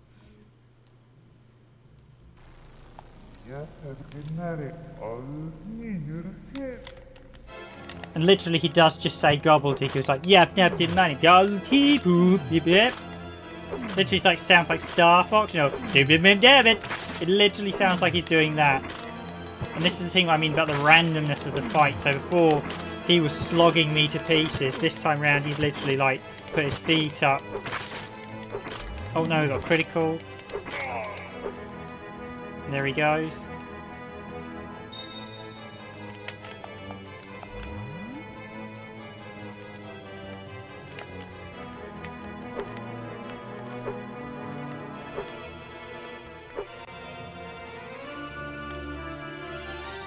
And literally he does just say gobbledygook. He was like, yep, yep, didn't money. Literally like, sounds like Star Fox, you know. It literally sounds like he's doing that. And this is the thing I mean about the randomness of the fight. So before he was slogging me to pieces, this time round he's literally like put his feet up. Oh no, we got critical. And there he goes.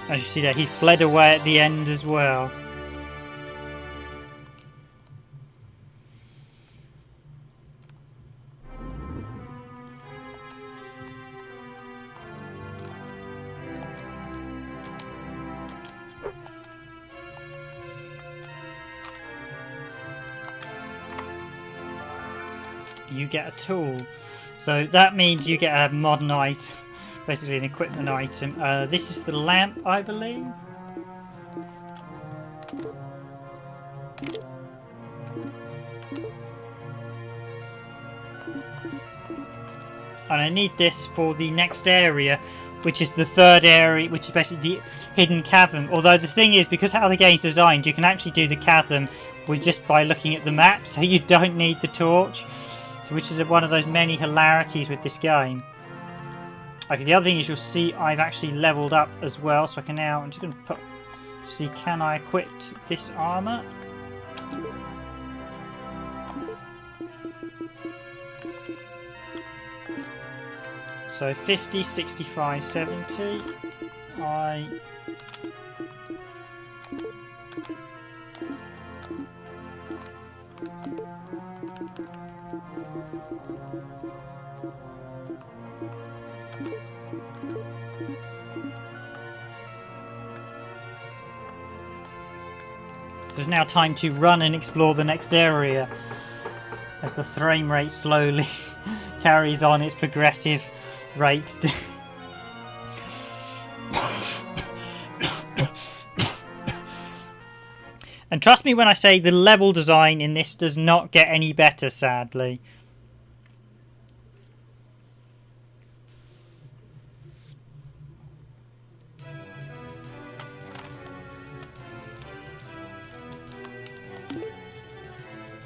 As you see there, he fled away at the end as well. You get a tool. So that means you get a modern item. Basically an equipment item. This is the lamp, I believe. And I need this for the next area, which is the third area, which is basically the hidden chasm. Although the thing is, because how the game's designed, you can actually do the chasm with just by looking at the map, so you don't need the torch. So which is one of those many hilarities with this game. Okay, the other thing is you'll see I've actually leveled up as well, so I can now, I'm just going to put, see, can I equip this armour? So 50, 65, 70, So it's now time to run and explore the next area as the frame rate slowly carries on its progressive rate. And trust me when I say the level design in this does not get any better, sadly.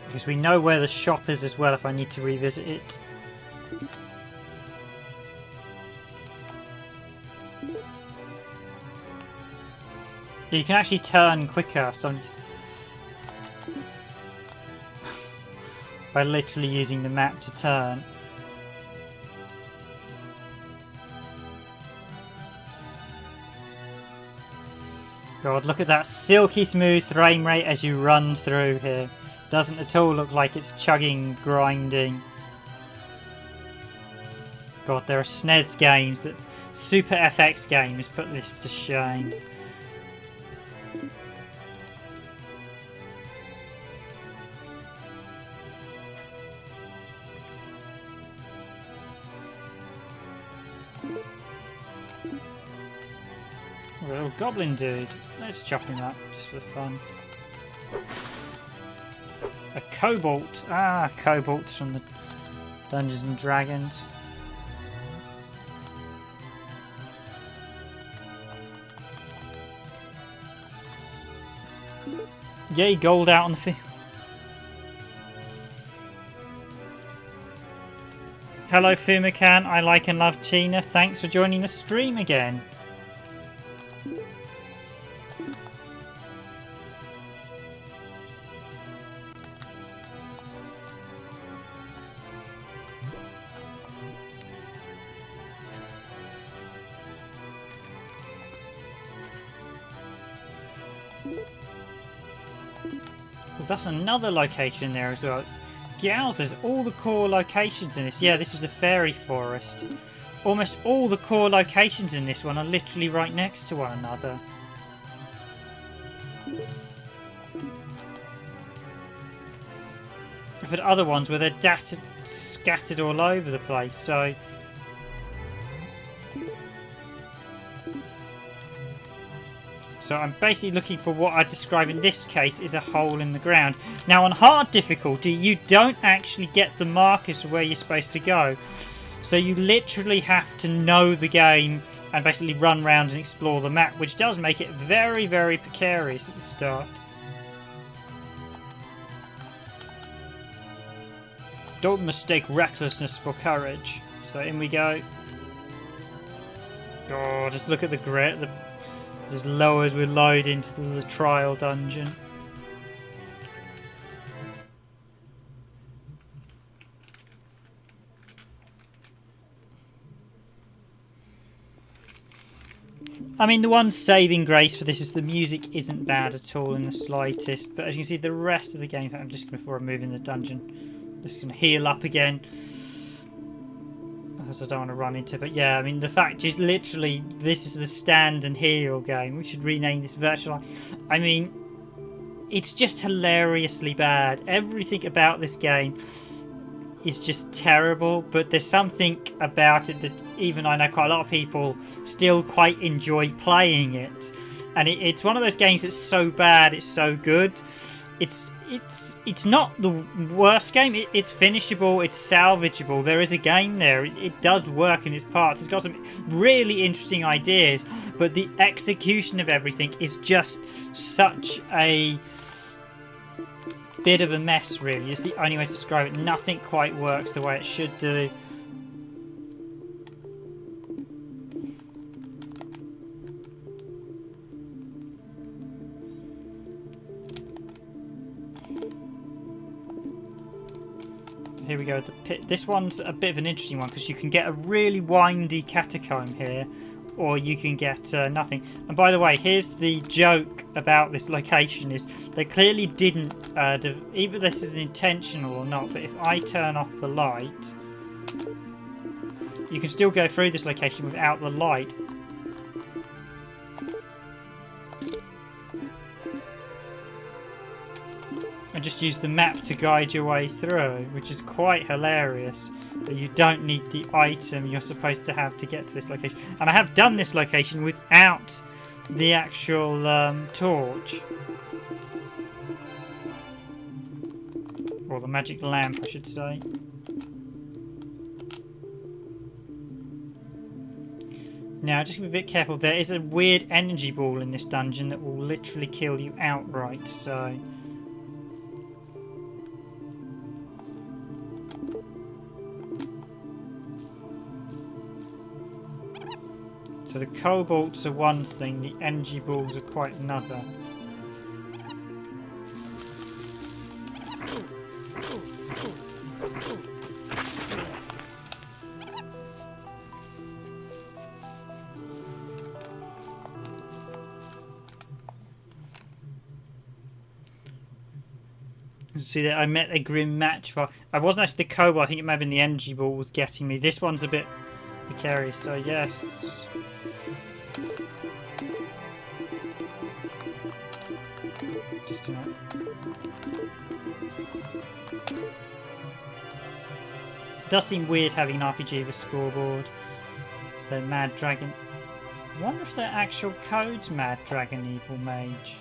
Because we know where the shop is as well if I need to revisit it. You can actually turn quicker by literally using the map to turn. God, look at that silky smooth frame rate as you run through here. Doesn't at all look like it's chugging, grinding. God, there are SNES games that Super FX games put this to shame. Little goblin dude. Let's chop him up just for fun. A cobalt. Ah, cobalts from the Dungeons and Dragons. Yay, gold out on the field. Hello Fumacan, I like and love Tina. Thanks for joining the stream again. That's another location there as well. Gals, there's all the core locations in this. Yeah, this is the fairy forest. Almost all the core locations in this one are literally right next to one another. I've had other ones where they're scattered all over the place, so... So I'm basically looking for what I describe in this case is a hole in the ground. Now on hard difficulty, you don't actually get the markers for where you're supposed to go. So you literally have to know the game and basically run around and explore the map, which does make it very, very precarious at the start. Don't mistake recklessness for courage. So in we go. Oh, just look at the grit. As low as we load into the trial dungeon. I mean, the one saving grace for this is the music isn't bad at all in the slightest. But as you can see, the rest of the game, I'm just before I move in the dungeon, just going to heal up again. Because I don't want to run into, but yeah, I mean, the fact is literally this is the stand and heal game. We should rename this Virtual. I mean, it's just hilariously bad. Everything about this game is just terrible, but there's something about it that even I know quite a lot of people still quite enjoy playing it. And it's one of those games that's so bad, it's so good. It's not the worst game. It's finishable. It's salvageable. There is a game there. It does work in its parts. It's got some really interesting ideas, but the execution of everything is just such a bit of a mess, really. It's the only way to describe it. Nothing quite works the way it should do. here we go. The pit. This one's a bit of an interesting one because you can get a really windy catacomb here, or you can get nothing. And by the way, here's the joke about this location: is they clearly didn't either this is intentional or not. But if I turn off the light, you can still go through this location without the light. And just use the map to guide your way through, which is quite hilarious. That you don't need the item you're supposed to have to get to this location. And I have done this location without the actual torch. Or the magic lamp, I should say. Now, just be a bit careful. There is a weird energy ball in this dungeon that will literally kill you outright, so... So the cobalts are one thing, the energy balls are quite another. See that I met a grim match for. I wasn't actually the cobalt, I think it may have been the energy ball was getting me. This one's a bit precarious, so yes. Just gonna... It does seem weird having an RPG with a scoreboard. So Mad Dragon. I wonder if they're actual codes, Mad Dragon, Evil Mage.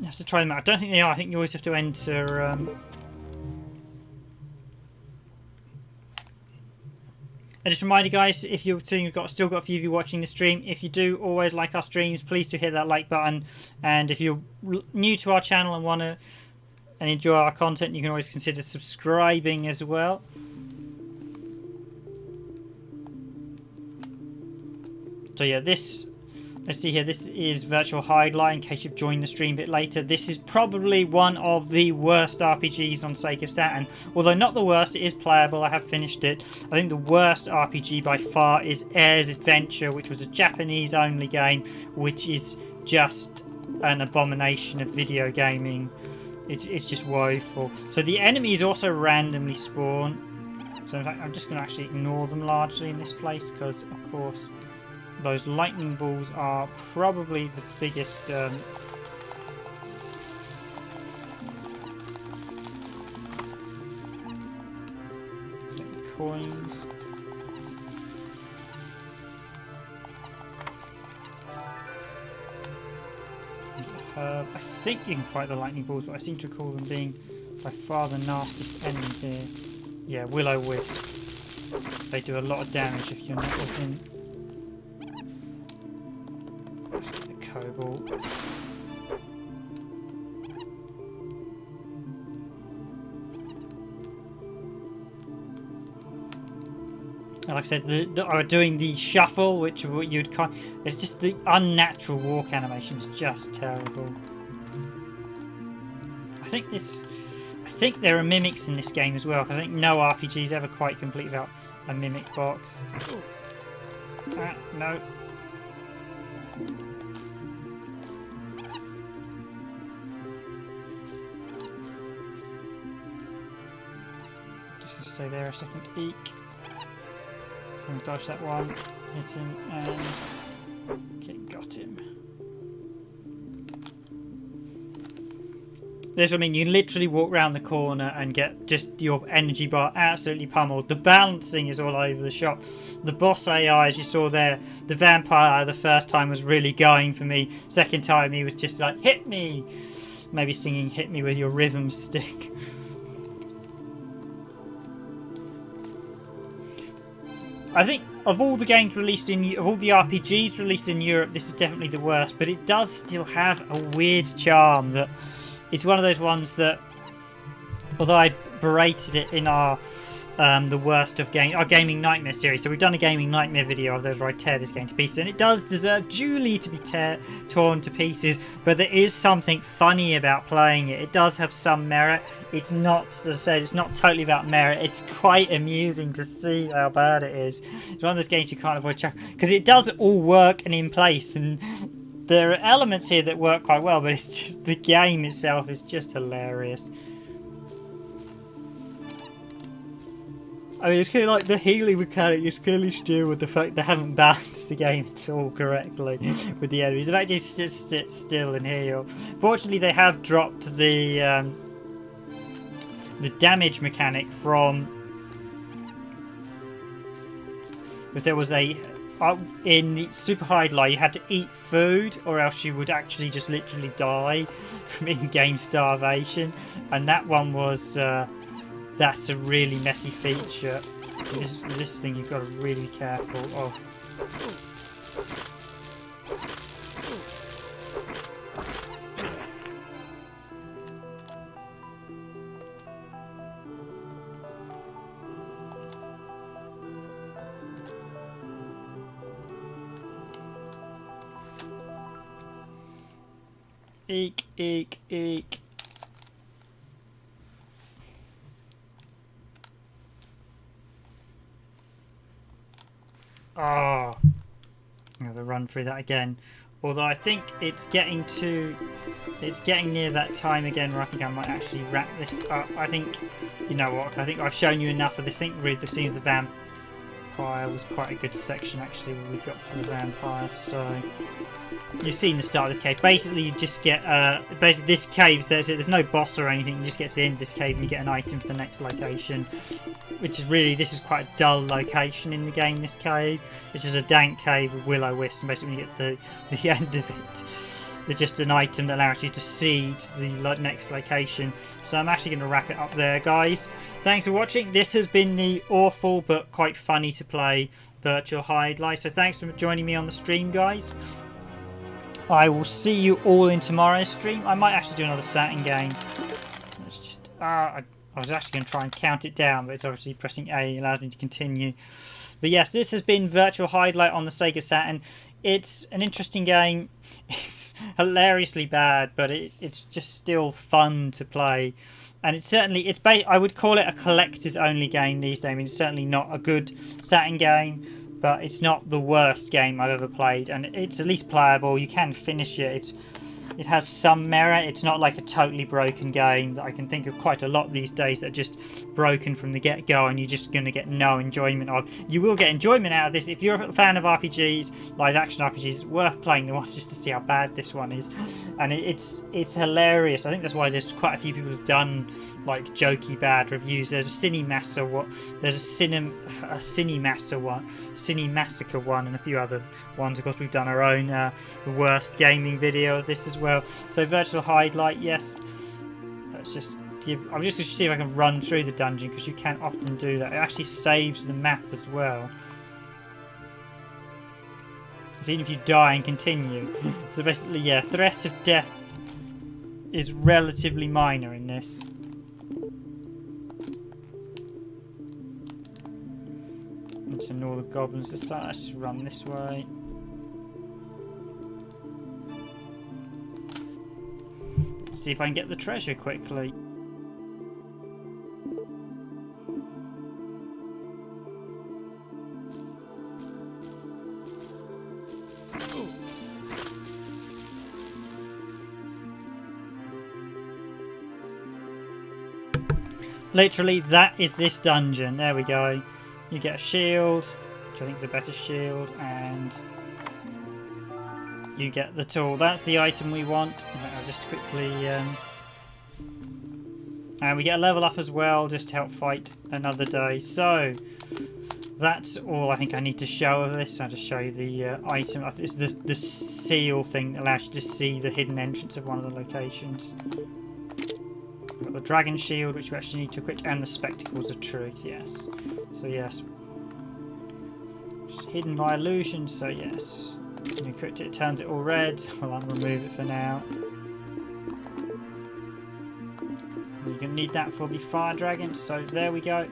You have to try them out. I don't think they are. I think you always have to enter... And just remind you guys, if you've still got a few of you watching the stream, if you do always like our streams, please do hit that like button. And if you're new to our channel and want to and enjoy our content, you can always consider subscribing as well. So yeah, let's see here, this is Virtual Hydlide, in case you've joined the stream a bit later. This is probably one of the worst RPGs on Sega Saturn. Although not the worst, it is playable, I have finished it. I think the worst RPG by far is Air's Adventure, which was a Japanese only game, which is just an abomination of video gaming. It's just woeful. So the enemies also randomly spawn. So in fact, I'm just going to actually ignore them largely in this place, because of course... Those lightning balls are probably the biggest coins. I think you can fight the lightning balls, but I seem to recall them being by far the nastiest enemy here. Yeah, Will-O-Wisp. They do a lot of damage if you're not within. Cobalt. And like I said, I was doing the shuffle, which you'd kind. It's just the unnatural walk animation is just terrible. I think there are mimics in this game as well, because I think no RPG is ever quite complete without a mimic box. No. Stay there a second. Eek. So I'm going to dodge that one, hit him, and okay, got him. This, I mean, you literally walk around the corner and get just your energy bar absolutely pummeled. The balancing is all over the shop. The boss AI, as you saw there, the vampire the first time was really going for me. Second time he was just like, hit me! Maybe singing hit me with your rhythm stick. I think of all the games released of all the RPGs released in Europe, this is definitely the worst, but it does still have a weird charm that it's one of those ones that, although I berated it in our the worst of our Gaming Nightmare series. So we've done a Gaming Nightmare video of those where I tear this game to pieces, and it does deserve duly to be torn to pieces, but there is something funny about playing it. It does have some merit. It's not, as I said, it's not totally about merit. It's quite amusing to see how bad it is. It's one of those games you can't avoid chuckling, because it does all work and in place, and there are elements here that work quite well, but it's just the game itself is just hilarious. I mean, it's kind of like the healing mechanic is clearly to do with the fact they haven't balanced the game at all correctly with the enemies. The fact you just sit still and heal. Fortunately, they have dropped the damage mechanic from, because there was a in Super Hydlide you had to eat food or else you would actually just literally die from in-game starvation, and that one was. That's a really messy feature. This thing you've got to really be careful of. Eek, eek, eek. Oh, I'm going to run through that again. Although I think it's getting near that time again where I think I might actually wrap this up. I think, you know what, I think I've shown you enough of this. I think really the scenes of the vampire was quite a good section actually when we got to the vampire. So you've seen the start of this cave. Basically you just get, basically this cave, there's no boss or anything. You just get to the end of this cave and you get an item to the next location. Which is really, this is quite a dull location in the game, this cave. It's just a dank cave with will-o-wisp, and basically when you get the end of it, there's just an item that allows you to see to the next location. So I'm actually going to wrap it up there, guys. Thanks for watching. This has been the awful but quite funny to play Virtual Hydlide. So thanks for joining me on the stream, guys. I will see you all in tomorrow's stream. I might actually do another Saturn game. It's just, I was actually going to try and count it down, but it's obviously pressing A allows me to continue. But yes, this has been Virtual Hydlide on the Sega Saturn. It's an interesting game. It's hilariously bad, but it's just still fun to play. And it's certainly, I would call it a collector's only game these days. I mean, it's certainly not a good Saturn game, but it's not the worst game I've ever played. And it's at least playable. You can finish it. It has some merit. It's not like a totally broken game that I can think of quite a lot these days that are just broken from the get-go and you're just going to get no enjoyment of. You will get enjoyment out of this. If you're a fan of RPGs, live-action RPGs, it's worth playing them once just to see how bad this one is. And it's hilarious. I think that's why there's quite a few people who've done like jokey bad reviews. There's a Cinemassacre one, and a few other ones. Of course, we've done our own the worst gaming video of this as well. So Virtual Hydlide, yes. Let's just give. I'm just going to see if I can run through the dungeon because you can often do that. It actually saves the map as well. So even if you die and continue. So basically, yeah, threat of death is relatively minor in this. Let's ignore the goblins to start. Let's just run this way. See if I can get the treasure quickly. Literally, that is this dungeon. There we go. You get a shield, which I think is a better shield, and you get the tool. That's the item we want. I'll just quickly... and we get a level up as well, just to help fight another day. So, that's all I think I need to show of this. I'll just show you the item. I think it's the seal thing that allows you to see the hidden entrance of one of the locations. We've got the dragon shield, which we actually need to equip, and the spectacles of truth, yes. So yes. Hidden by illusion, so yes. When you equip it, it turns it all red. Well, I'll remove it for now. You're going to need that for the fire dragon, so there we go.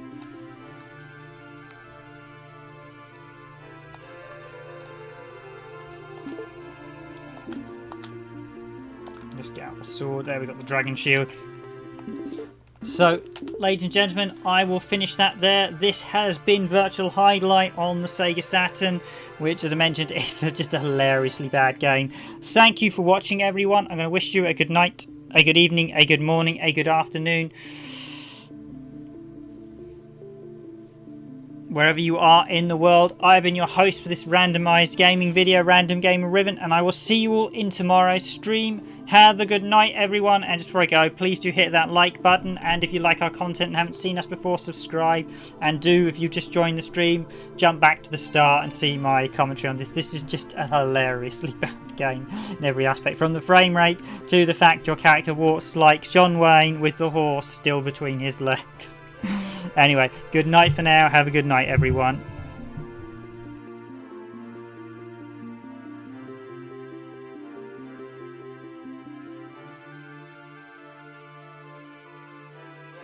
Just get out the sword. There we got the dragon shield. So, ladies and gentlemen, I will finish that there. This has been Virtual Hydlide on the Sega Saturn, which, as I mentioned, is just a hilariously bad game. Thank you for watching, everyone. I'm going to wish you a good night, a good evening, a good morning, a good afternoon. Wherever you are in the world, I've been your host for this randomised gaming video, Random Gamer Riven, and I will see you all in tomorrow's stream. Have a good night, everyone, and just before I go, please do hit that like button, and if you like our content and haven't seen us before, subscribe, and do, if you just joined the stream, jump back to the start and see my commentary on this. This is just a hilariously bad game in every aspect, from the frame rate to the fact your character walks like John Wayne with the horse still between his legs. Anyway, good night for now. Have a good night, everyone.